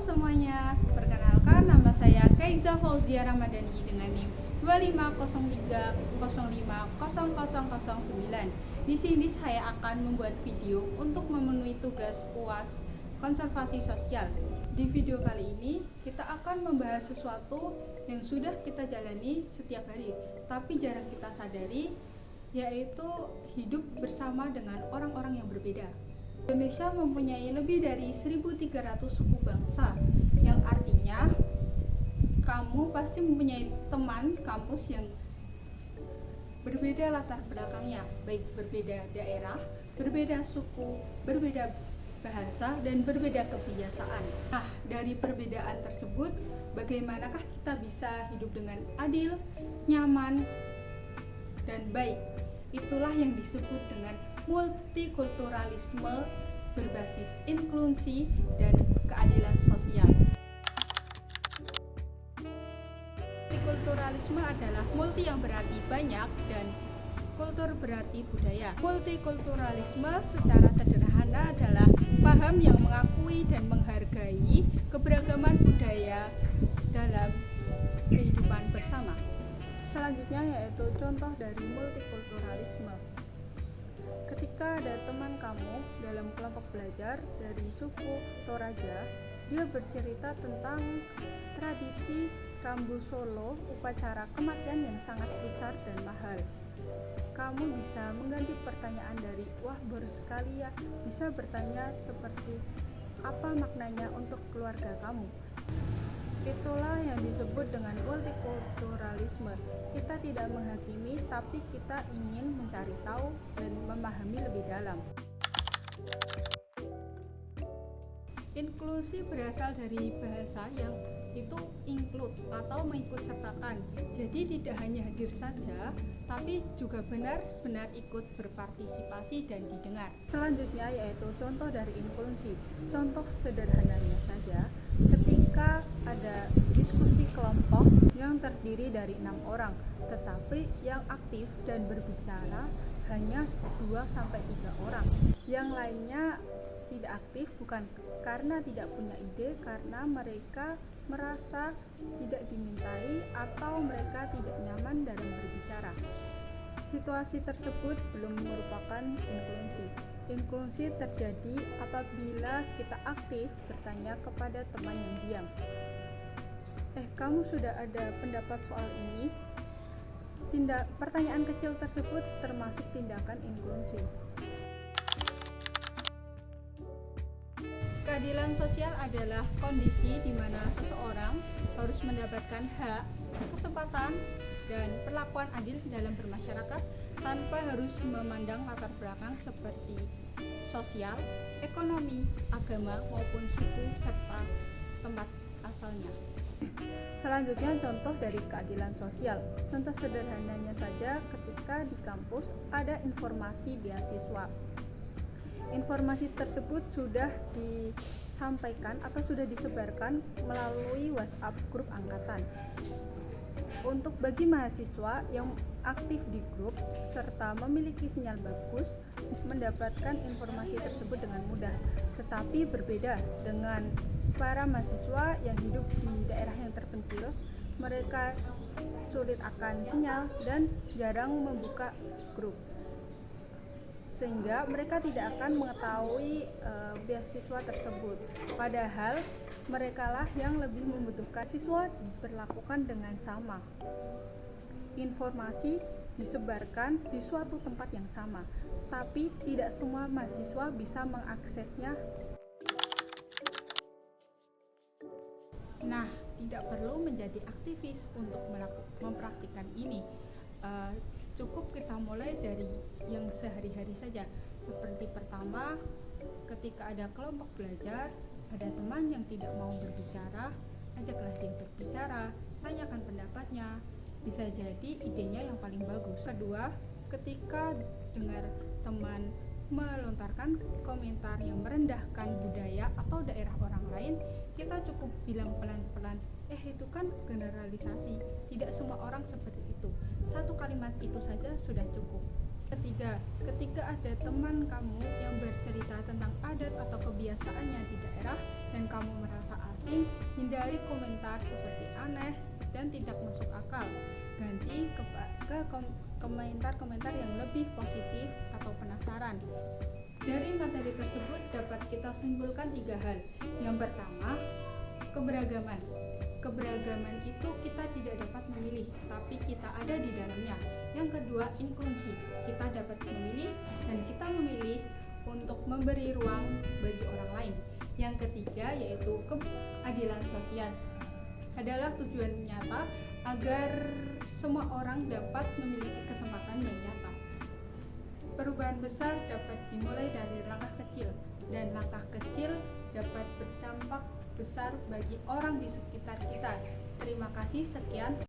semuanya, perkenalkan nama saya Kaiza Fauzia Ramadhani dengan NIM 2503050009. Di sini saya akan membuat video untuk memenuhi tugas UAS konservasi sosial. Di video kali ini kita akan membahas sesuatu yang sudah kita jalani setiap hari, tapi jarang kita sadari, yaitu hidup bersama dengan orang-orang yang berbeda. Indonesia mempunyai lebih dari 1.300 suku bangsa, yang artinya kamu pasti mempunyai teman kampus yang berbeda latar belakangnya, baik berbeda daerah, berbeda suku, berbeda bahasa, dan berbeda kebiasaan. Nah, dari perbedaan tersebut, bagaimanakah kita bisa hidup dengan adil, nyaman, dan baik? Itulah yang disebut dengan multikulturalisme berbasis inklusi dan keadilan sosial. Multikulturalisme adalah multi yang berarti banyak dan kultur berarti budaya. Multikulturalisme secara sederhana adalah paham yang mengakui dan menghargai keberagaman budaya dalam kehidupan bersama. Selanjutnya yaitu contoh dari multikulturalisme. Ketika ada teman kamu dalam kelompok belajar dari suku Toraja, dia bercerita tentang tradisi Rambu Solo, upacara kematian yang sangat besar dan mahal. Kamu bisa mengganti pertanyaan dari wah baru sekali ya, bisa bertanya seperti apa maknanya untuk keluarga kamu. Itulah yang disebut dengan multikulturalisme. Kita tidak menghakimi, tapi kita ingin mencari tahu dan memahami lebih dalam. Inklusi berasal dari bahasa yang itu include atau mengikut sertakan. Jadi tidak hanya hadir saja, tapi juga benar-benar ikut berpartisipasi dan didengar. Selanjutnya yaitu contoh dari inklusi. Contoh sederhananya saja, ketika ada diskusi kelompok yang terdiri dari 6 orang, tetapi yang aktif dan berbicara hanya 2-3 orang. Yang lainnya tidak aktif bukan karena tidak punya ide, karena mereka merasa tidak dimintai atau mereka tidak nyaman dalam berbicara. Situasi tersebut belum merupakan inklusi. Inklusi terjadi apabila kita aktif bertanya kepada teman yang diam. Kamu sudah ada pendapat soal ini? Pertanyaan kecil tersebut termasuk tindakan inklusi. Keadilan sosial adalah kondisi di mana seseorang harus mendapatkan hak, kesempatan, dan perlakuan adil dalam bermasyarakat tanpa harus memandang latar belakang seperti sosial, ekonomi, agama, maupun suku serta tempat asalnya. Selanjutnya contoh dari keadilan sosial. Contoh sederhananya saja ketika di kampus ada informasi beasiswa. Informasi tersebut sudah disampaikan atau sudah disebarkan melalui WhatsApp grup angkatan. Untuk bagi mahasiswa yang aktif di grup serta memiliki sinyal bagus, mendapatkan informasi tersebut dengan mudah. Tetapi berbeda dengan para mahasiswa yang hidup di daerah yang terpencil, mereka sulit akan sinyal dan jarang membuka grup, sehingga mereka tidak akan mengetahui beasiswa tersebut. Padahal merekalah yang lebih membutuhkan. Siswa diperlakukan dengan sama. Informasi disebarkan di suatu tempat yang sama, tapi tidak semua mahasiswa bisa mengaksesnya. Nah, tidak perlu menjadi aktivis untuk mempraktikkan ini. Cukup kita mulai dari yang sehari-hari saja. Seperti pertama, ketika ada kelompok belajar, ada teman yang tidak mau berbicara, ajaklah dia berbicara, tanyakan pendapatnya, bisa jadi idenya yang paling bagus. Kedua, ketika dengar teman melontarkan komentar yang merendahkan budaya atau daerah orang lain, kita cukup bilang pelan-pelan, itu kan generalisasi, tidak semua orang seperti itu. Satu kalimat itu saja sudah cukup. Ketiga, ketika ada teman kamu yang bercerita tentang adat atau kebiasaannya di daerah dan kamu merasa asing, hindari komentar seperti aneh dan tidak masuk akal. Ganti ke komentar-komentar yang lebih positif atau penasaran. Dari materi tersebut dapat kita simpulkan 3 hal. Yang pertama, keberagaman. Keberagaman itu kita tidak dapat memilih, tapi kita ada di dalamnya. Yang kedua, inklusi. Kita dapat memilih dan kita memilih untuk memberi ruang bagi orang lain. Yang ketiga, yaitu keadilan sosial. Adalah tujuan nyata agar semua orang dapat memiliki kesempatan yang nyata. Perubahan besar dapat dimulai dari langkah kecil, dan langkah kecil dapat berdampak besar bagi orang di sekitar kita. Terima kasih, sekian.